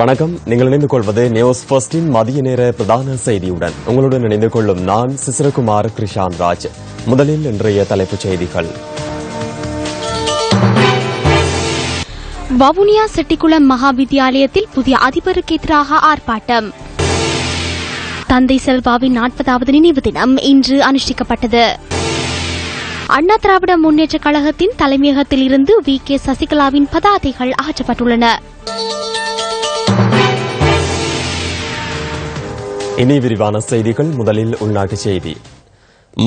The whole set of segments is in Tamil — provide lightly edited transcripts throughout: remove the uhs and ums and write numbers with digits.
வணக்கம். நீங்கள் இணைந்து கொள்வது நியூஸ் ஃபர்ஸ்டின் மதிய நேர பிரதான செய்தியுடன். உங்களுடன் இணைந்து கொள்ளும் நான் சிசிரகுமார் கிருஷான் ராஜ். முதலில் இன்றைய தலைப்புச் செய்திகள். வவுனியா செட்டிக்குளம் மகாவித்தியாலயத்தில் புதிய அதிபருக்கு எதிராக ஆர்ப்பாட்டம். தந்தை செல்வாவின் 40வது நினைவு தினம் இன்று அனுஷ்டிக்கப்பட்டது. அண்ணா திராவிட முன்னேற்ற கழகத்தின் தலைமையகத்தில் இருந்து வி.கே. சசிகலாவின் பதாதைகள் அகற்றப்பட்டுள்ளன. இனி விரிவான செய்திகள். முதலில் உள்நாட்டுச் செய்தி.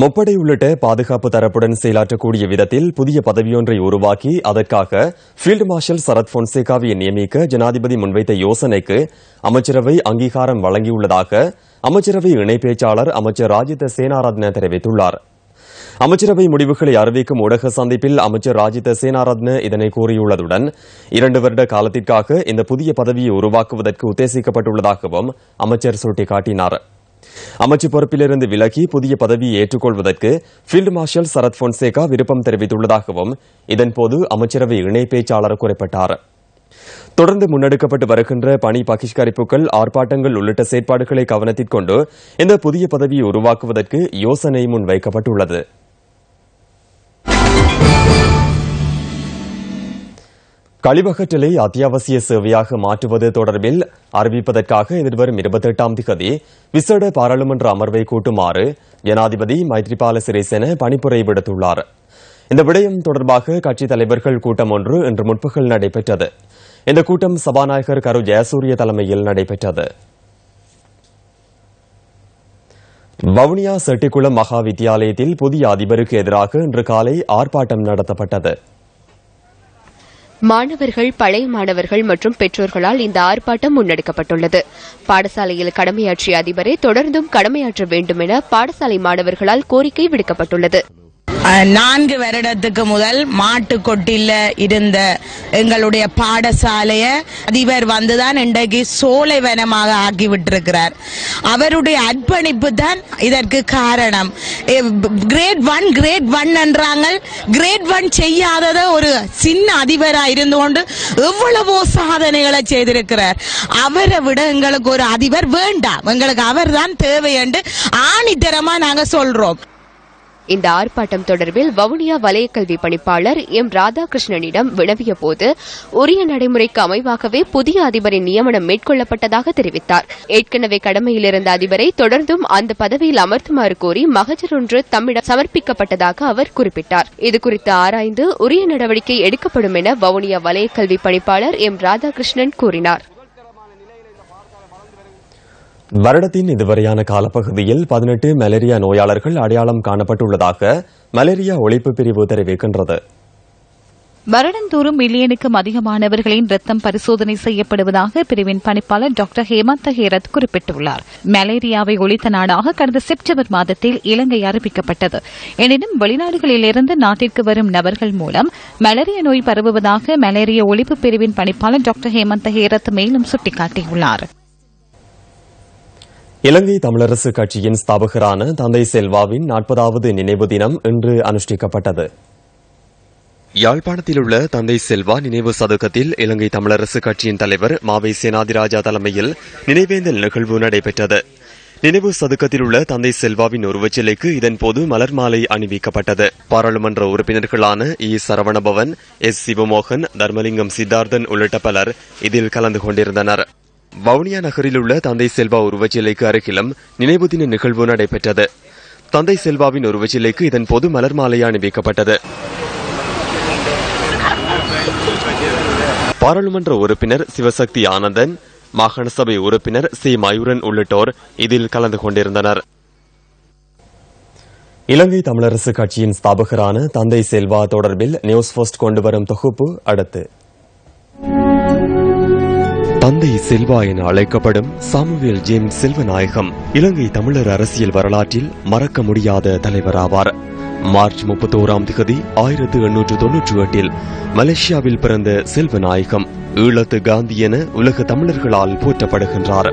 முப்படை உள்ளிட்ட பாதுகாப்பு தரப்புடன் செயலாற்றக்கூடிய விதத்தில் புதிய பதவியொன்றை உருவாக்கி அதற்காக ஃபீல்டு மார்ஷல் சரத் பொன்சேகாவை நியமிக்க ஜனாதிபதி முன்வைத்த யோசனைக்கு அமைச்சரவை அங்கீகாரம் வழங்கியுள்ளதாக அமைச்சரவை இணை பேச்சாளர் அமைச்சர் ராஜித சேனாரத்ன தெரிவித்துள்ளார். அமைச்சரவை முடிவுகளை அறிவிக்கும் ஊடக சந்திப்பில் அமைச்சர் ராஜித சேனாரத்ன இதனை கூறியுள்ளதுடன் 2 வருட காலத்திற்காக இந்த புதிய பதவியை உருவாக்குவதற்கு உத்தேசிக்கப்பட்டுள்ளதாகவும் அமைச்சர் சுட்டிக்காட்டினார். அமைச்சு பொறுப்பிலிருந்து விலகி புதிய பதவியை ஏற்றுக்கொள்வதற்கு ஃபீல்டு மார்ஷல் சரத் பொன்சேகா விருப்பம் தெரிவித்துள்ளதாகவும் இதன்போது அமைச்சரவை இணை பேச்சாளர் குறிப்பிட்டார். தொடர்ந்து முன்னெடுக்கப்பட்டு வருகின்ற பணி பகிஷ்கரிப்புகள், ஆர்ப்பாட்டங்கள் உள்ளிட்ட செயற்பாடுகளை கவனத்திற்கொண்டு இந்த புதிய பதவியை உருவாக்குவதற்கு யோசனை முன்வைக்கப்பட்டுள்ளது. கழிவகற்றலை அத்தியாவசிய சேவையாக மாற்றுவது தொடர்பில் அறிவிப்பதற்காக எதிர்வரும் 28ஆம் தேதி விசேட பாராளுமன்ற அமர்வை கூட்டுமாறு ஜனாதிபதி மைத்ரிபால சிறிசேன பணிப்புரை விடுத்துள்ளார். இந்த விடயம் தொடர்பாக கட்சித் தலைவர்கள் கூட்டம் ஒன்று இன்று முற்பகல் நடைபெற்றது. இந்த கூட்டம் சபாநாயகர் கரு ஜெயசூரிய தலைமையில் நடைபெற்றது. வவுனியா செட்டிக்குளம் மகா வித்தியாலயத்தில் புதிய அதிபருக்கு எதிராக இன்று காலை ஆர்ப்பாட்டம் நடத்தப்பட்டது. மாணவர்கள், பழைய மாணவர்கள் மற்றும் பெற்றோர்களால் இந்த ஆர்ப்பாட்டம் முன்னெடுக்கப்பட்டுள்ளது. பாடசாலையில் கடமையாற்றிய அதிபரை தொடர்ந்தும் கடமையாற்ற வேண்டும் என பாடசாலை மாணவர்களால் கோரிக்கை விடுக்கப்பட்டுள்ளது. 4 வருடத்துக்கு முதல் மாட்டுக்கொட்டில இருந்த எங்களுடைய பாடசாலைய அதிபர் வந்துதான் இன்றைக்கு சோலைவனமாக ஆக்கிவிட்டிருக்கிறார். அவருடைய அர்ப்பணிப்பு தான் இதற்கு காரணம். கிரேட் 1 என்றாங்க. கிரேட் 1 செய்யாதத ஒரு சின்ன அதிபராக இருந்து கொண்டு எவ்வளவோ சாதனைகளை செய்திருக்கிறார். அவரை விட எங்களுக்கு ஒரு அதிபர் வேண்டாம். எங்களுக்கு அவர் தான் தேவை என்று ஆணித்தரமா நாங்க சொல்றோம். இந்த ஆர்ப்பாட்டம் தொடர்பில் வவுனியா வலய கல்வி பணிப்பாளர் எம் ராதாகிருஷ்ணனிடம் வினவிய போது உரிய நடைமுறைக்கு அமைவாகவே புதிய அதிபரின் நியமனம் மேற்கொள்ளப்பட்டதாக தெரிவித்தார். ஏற்கனவே கடமையில் இருந்த அதிபரை தொடர்ந்தும் அந்த பதவியில் அமர்த்துமாறு கோரி மகஜர் ஒன்று தம்மிடம் சமர்ப்பிக்கப்பட்டதாக அவர் குறிப்பிட்டார். இதுகுறித்து ஆராய்ந்து உரிய நடவடிக்கை எடுக்கப்படும் என வவுனியா வலய கல்வி பணிப்பாளர் எம் ராதாகிருஷ்ணன் கூறினார். வருடத்தின் இதுவரையான காலப்பகுதியில் 18 மலேரியா நோயாளர்கள் அடையாளம் காணப்பட்டுள்ளதாக மலேரியா ஒழிப்பு பிரிவு தெரிவிக்கின்றது. வருடந்தோறும் மில்லியனுக்கும் அதிகமானவர்களின் ரத்தம் பரிசோதனை செய்யப்படுவதாக பிரிவின் பணிப்பாளர் டாக்டர் ஹேமந்த ஹேரத் குறிப்பிட்டுள்ளார். மலேரியாவை ஒழித்த நாடாக கடந்த செப்டம்பர் மாதத்தில் இலங்கை அறிவிக்கப்பட்டது. எனினும் வெளிநாடுகளிலிருந்து நாட்டிற்கு வரும் நபர்கள் மூலம் மலேரியா நோய் பரவுவதாக மலேரியா ஒழிப்பு பிரிவின் பணிப்பாளர் டாக்டர் ஹேமந்த ஹேரத் மேலும் சுட்டிக்காட்டியுள்ளார். இலங்கை தமிழரசு கட்சியின் ஸ்தாபகரான தந்தை செல்வாவின் 40வது நினைவு தினம் இன்று அனுஷ்டிக்கப்பட்டது. யாழ்ப்பாணத்தில் உள்ள தந்தை செல்வா நினைவு சதுக்கத்தில் இலங்கை தமிழரசு கட்சியின் தலைவர் மாவை சேனாதிராஜா தலைமையில் நினைவேந்தல் நிகழ்வு நடைபெற்றது. நினைவு சதுக்கத்தில் உள்ள தந்தை செல்வாவின் உருவச்சிலைக்கு இதன்போது மலர் மாலை அணிவிக்கப்பட்டது. பாராளுமன்ற உறுப்பினர்களான இ. சரவணபவன், எஸ். சிவமோகன், தர்மலிங்கம் சித்தார்த்தன் உள்ளிட்ட பலர் இதில் கலந்து கொண்டிருந்தனர். வவுனியா நகரில் உள்ள தந்தை செல்வா உருவச்சிலைக்கு அருகிலும் நினைவு தின நிகழ்வு நடைபெற்றது. தந்தை செல்வாவின் உருவச்சிலைக்கு இதன்போது மலர் மாலை அணிவிக்கப்பட்டது. பாராளுமன்ற உறுப்பினர் சிவசக்தி ஆனந்தன், மாகாண சபை உறுப்பினர் சி. மயூரன் உள்ளிட்டோர் இதில் கலந்து கொண்டிருந்தனர். இலங்கை தமிழரசு கட்சியின் ஸ்தாபகரான தந்தை செல்வா தொடர்பில் நியூஸ் ஃபர்ஸ்ட் கொண்டுவரும் தொகுப்பு அடுத்து. தந்தை செல்வா என அழைக்கப்படும் சாமுவேல் ஜேம்ஸ் செல்வநாயகம் இலங்கை தமிழர் அரசியல் வரலாற்றில் மறக்க முடியாத தலைவராவார். மார்ச் 31ஆம் தேதி 1898 மலேசியாவில் பிறந்த செல்வநாயகம் ஈழத்து காந்தி என உலக தமிழர்களால் போற்றப்படுகின்றார்.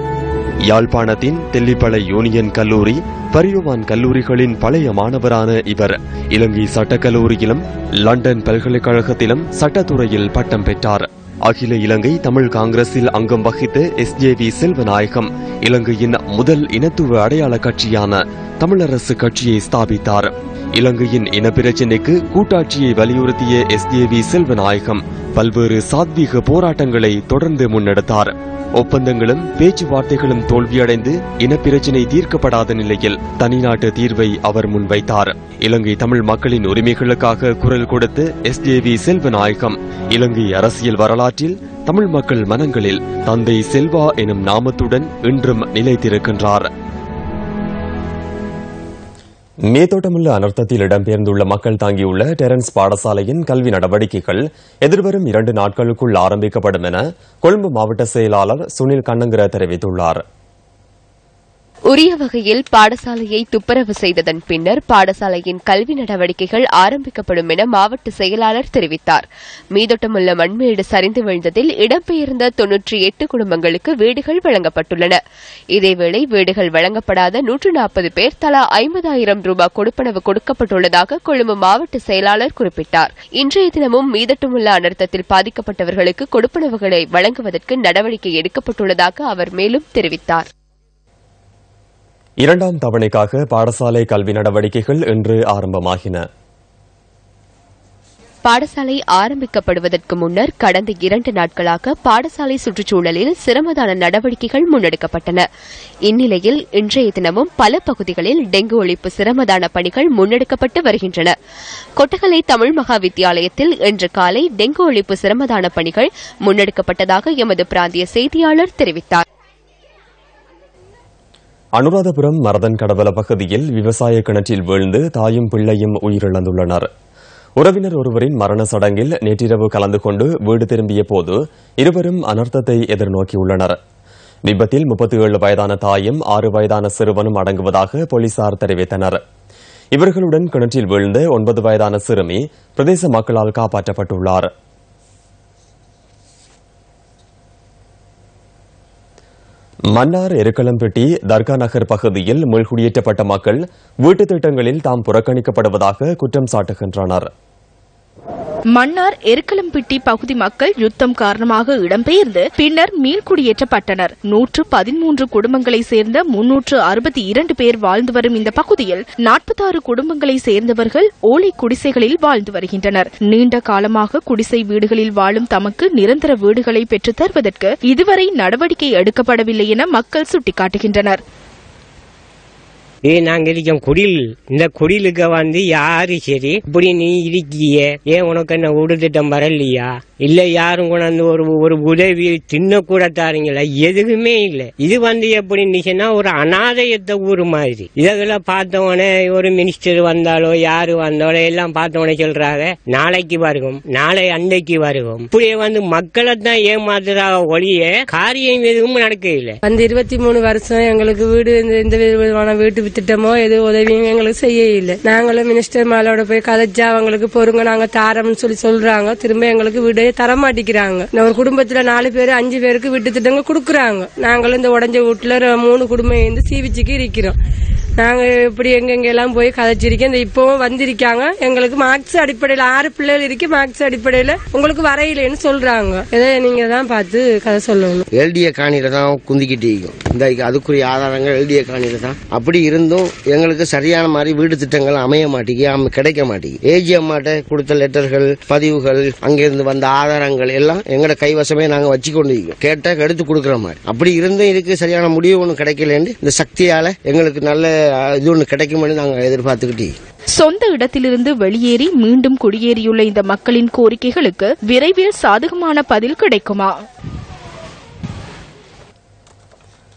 யாழ்ப்பாணத்தின் தெல்லிப்பளை யூனியன் கல்லூரி, பரியோவான் கல்லூரிகளின் பழைய மாணவரான இவர் இலங்கை சட்டக்கல்லூரியிலும் லண்டன் பல்கலைக்கழகத்திலும் சட்டத்துறையில் பட்டம் பெற்றார். அகில இலங்கை தமிழ் காங்கிரஸில் அங்கம் வகித்த SJV செல்வநாயகம் இலங்கையின் முதல் இனத்துவ அடையாள கட்சியான தமிழரசு கட்சியை ஸ்தாபித்தார். இலங்கையின் இனப்பிரச்சினைக்கு கூட்டாட்சியை வலியுறுத்திய SJV செல்வநாயகம் பல்வேறு சாத்வீக போராட்டங்களை தொடர்ந்து முன்னெடுத்தார். ஒப்பந்தங்களும் பேச்சுவார்த்தைகளும் தோல்வியடைந்து இனப்பிரச்சினை தீர்க்கப்படாத நிலையில் தனிநாட்டு தீர்வை அவர் முன்வைத்தார். இலங்கை தமிழ் மக்களின் உரிமைகளுக்காக குரல் கொடுத்த SJV செல்வநாயகம் இலங்கை அரசியல் வரலாற்றில் தமிழ் மக்கள் மனங்களில் தந்தை செல்வா எனும் நாமத்துடன் இன்றும் நிலைத்திருக்கின்றார். மேத்தோட்டமுள்ள அனர்த்தத்தில் இடம்பெயர்ந்துள்ள மக்கள் தாங்கியுள்ள டெரன்ஸ் பாடசாலையின் கல்வி நடவடிக்கைகள் எதிர்வரும் 2 நாட்களுக்குள் ஆரம்பிக்கப்படும் என கொழும்பு மாவட்ட செயலாளர் சுனில் கண்ணங்கர தெரிவித்துள்ளார். உரிய வகையில் பாடசாலையை துப்புரவு செய்ததன் பின்னர் பாடசாலையின் கல்வி நடவடிக்கைகள் ஆரம்பிக்கப்படும் என மாவட்ட செயலாளர் தெரிவித்தார். மீதொட்டமுள்ள மண்மேடு சரிந்து விழுந்ததில் இடம்பெயர்ந்த 98 குடும்பங்களுக்கு வீடுகள் வழங்கப்பட்டுள்ளன. இதேவேளை வீடுகள் வழங்கப்படாத 140 பேர் தலா 50,000 ரூபாய் கொடுப்பனவு கொடுக்கப்பட்டுள்ளதாக கொழும்பு மாவட்ட செயலாளர் குறிப்பிட்டார். இன்றைய தினமும் மீதொட்டமுள்ள அனர்த்தத்தில் பாதிக்கப்பட்டவர்களுக்கு கொடுப்பனவுகளை வழங்குவதற்கு நடவடிக்கை எடுக்கப்பட்டுள்ளதாக அவர் மேலும் தெரிவித்தார். 2ஆம் தவணைக்காக பாடசாலை கல்வி நடவடிக்கைகள் இன்று ஆரம்பமாகின. பாடசாலை ஆரம்பிக்கப்படுவதற்கு முன்னர் கடந்த 2 நாட்களாக பாடசாலை சுற்றுச்சூழலில் சிரமதான நடவடிக்கைகள் முன்னெடுக்கப்பட்டன. இந்நிலையில் இன்றைய தினமும் பல பகுதிகளில் டெங்கு ஒழிப்பு சிரமதான பணிகள் முன்னெடுக்கப்பட்டு வருகின்றன. கொட்டகலை தமிழ் மகா வித்தியாலயத்தில் இன்று காலை டெங்கு ஒழிப்பு சிரமதான பணிகள் முன்னெடுக்கப்பட்டதாக எமது பிராந்திய செய்தியாளர் தெரிவித்தார். அனுராதபுரம் மரதன் கடவல பகுதியில் விவசாய கிணற்றில் வீழ்ந்து தாயும் பிள்ளையும் உயிரிழந்துள்ளனர். உறவினர் ஒருவரின் மரண சடங்கில் நேற்றிரவு கலந்து கொண்டு வீடு திரும்பிய போது இருவரும் அனர்த்தத்தை எதிர்நோக்கியுள்ளனர். விபத்தில் 37 வயதான தாயும் 6 வயதான சிறுவனும் அடங்குவதாக போலீசார் தெரிவித்தனர். இவர்களுடன் கிணற்றில் வீழ்ந்த 9 வயதான சிறுமி பிரதேச மக்களால் காப்பாற்றப்பட்டுள்ளார். மன்னார் எருக்களம்பட்டி தர்கா நகர் பகுதியில் மீள்குடியேற்றப்பட்ட மக்கள் வீட்டுத் திட்டங்களில் தாம் புறக்கணிக்கப்படுவதாக குற்றம் சாட்டுகின்றனர். மன்னார் எருக்களம்பட்டி பகுதி மக்கள் யுத்தம் காரணமாக இடம்பெயர்ந்து பின்னர் மீள்குடியேற்றப்பட்டனர். 113 குடும்பங்களை சேர்ந்த 362 பேர் வாழ்ந்து வரும் இந்த பகுதியில் 46 குடும்பங்களை சேர்ந்தவர்கள் ஓலை குடிசைகளில் வாழ்ந்து வருகின்றனர். நீண்ட காலமாக குடிசை வீடுகளில் வாழும் தமக்கு நிரந்தர வீடுகளை பெற்றுத் தருவதற்கு இதுவரை நடவடிக்கை எடுக்கப்படவில்லை என மக்கள் சுட்டிக்காட்டுகின்றனர். நாங்க இருக்கோம் குடில். இந்த குடிலுக்கு வந்து யாரு சரி இப்படி நீ இருக்கிய, ஏன் உனக்கு என்ன வீடு திட்டம் வரலையா, இல்ல யாரும் கொண்டாந்து ஒரு உதவி தின்ன கூட தாரீங்களா, எதுவுமே இல்ல. இது வந்து எப்படின்னு ஒரு அநாதயத்த ஊர் மாதிரி. இதெல்லாம் பார்த்தவனே ஒரு மினிஸ்டர் வந்தாலோ யாரு வந்தாலோ எல்லாம் பார்த்தவனே சொல்றாங்க நாளைக்கு வருவோம், நாளை அன்றைக்கு வருவோம். இப்படியே வந்து மக்களை தான் ஏமாத்துறாங்க ஒழிய காரியம் எதுவும் நடக்க இல்லை. அந்த 23 வருஷம் எங்களுக்கு வீடு எந்த விதமான வீட்டு திட்டமோ எது உதவியும் எங்களுக்கு செய்ய இல்லை. நாங்களும் மினிஸ்டர் மேலோட போய் கதைச்சா அவங்களுக்கு பொறுங்க நாங்க தாரம்னு சொல்றாங்க. திரும்ப எங்களுக்கு வீடு தரமாட்டிக்கிறாங்க. ஒரு குடும்பத்துல 4 பேரு 5 பேருக்கு வீட்டு திட்டங்கள் கொடுக்கறாங்க. நாங்களும் இந்த உடஞ்ச வீட்டுல 3 குடும்பம் இருந்து சீவிச்சுக்கு இருக்கிறோம். நாங்க இப்படி எங்கெல்லாம் போய் கதைச்சிருக்கோம். இந்த இப்பவும் வந்திருக்காங்க. எங்களுக்கு மார்க்ஸ் அடிப்படையில் 6 பிள்ளைகள் இருக்கு. மார்க்ஸ் அடிப்படையில உங்களுக்கு வரையிலேன்னு சொல்றாங்க. இதை நீங்க தான் பார்த்து கதை சொல்லணும். எல்டிஏ காணியில தான் குந்திக்கிட்டு இருக்கும். இந்த அதுக்குரிய ஆதாரங்கள் எல்டிஏ காணியில தான். அப்படி இருந்தும் எங்களுக்கு சரியான மாதிரி வீடு திட்டங்கள் அமைய மாட்டேங்குது, கிடைக்க மாட்டேங்குது. ஏஜி அம்மாட்ட கொடுத்த லெட்டர்கள், பதிவுகள், அங்கிருந்து வந்த ஆதாரங்கள் எல்லாம் எங்கட கைவசமே நாங்க வச்சு கொண்டு கேட்ட எடுத்து கொடுக்கற மாதிரி. அப்படி இருந்தும் இதுக்கு சரியான முடிவு ஒன்றும் கிடைக்கலன்னு இந்த சக்தியால எங்களுக்கு நல்ல இது ஒன்று கிடைக்கும் நாங்க எதிர்பார்த்துக்கிட்டு சொந்த இடத்திலிருந்து வெளியேறி மீண்டும் குடியேறியுள்ள இந்த மக்களின் கோரிக்கைகளுக்கு விரைவில் சாதகமான பதில் கிடைக்குமா?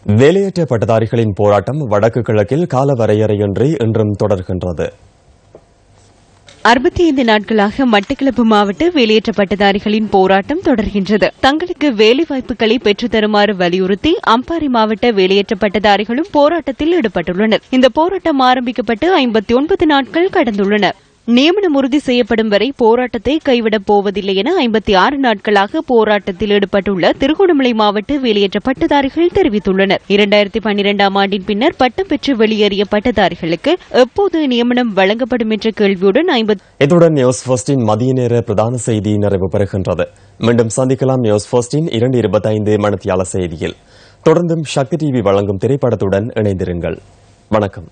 வேலையற்ற பட்டதாரிகளின் போராட்டம் வடக்கு கிழக்கில் காலவரையறையின்றி இன்றும் தொடர்கின்றது. 65 நாட்களாக மட்டக்களப்பு மாவட்ட வேலையற்ற பட்டதாரிகளின் போராட்டம் தொடர்கின்றது. தங்களுக்கு வேலைவாய்ப்புகளை பெற்றுத் தருமாறு வலியுறுத்தி அம்பாறை மாவட்ட வேலையற்ற பட்டதாரிகளும் போராட்டத்தில் ஈடுபட்டுள்ளனர். இந்த போராட்டம் ஆரம்பிக்கப்பட்டு 59 நாட்கள் கடந்துள்ளன. நியமனம் உறுதி செய்யப்படும் வரை போராட்டத்தை கைவிடப் போவதில்லை என 56 நாட்களாக போராட்டத்தில் ஈடுபட்டுள்ள திருகோணமலை மாவட்ட வேலையற்ற பட்டதாரிகள் தெரிவித்துள்ளனர். 2012ஆம் ஆண்டின் பின்னர் பட்டம் பெற்று வெளியேறிய பட்டதாரிகளுக்கு எப்போது நியமனம் வழங்கப்படும் என்ற கேள்வியுடன் இத்துடன் நியூஸ் ஃபர்ஸ்டின் மதிய நேர பிரதான செய்தி நிறைவு பெறுகின்றது. மீண்டும் சந்திக்கலாம் நியூஸ் ஃபர்ஸ்டின் 2:25 மணித்தியால செய்தியில். தொடர்ந்தும் சக்தி டிவி வழங்கும் திரைப்படத்துடன் இணைந்திருங்கள். வணக்கம்.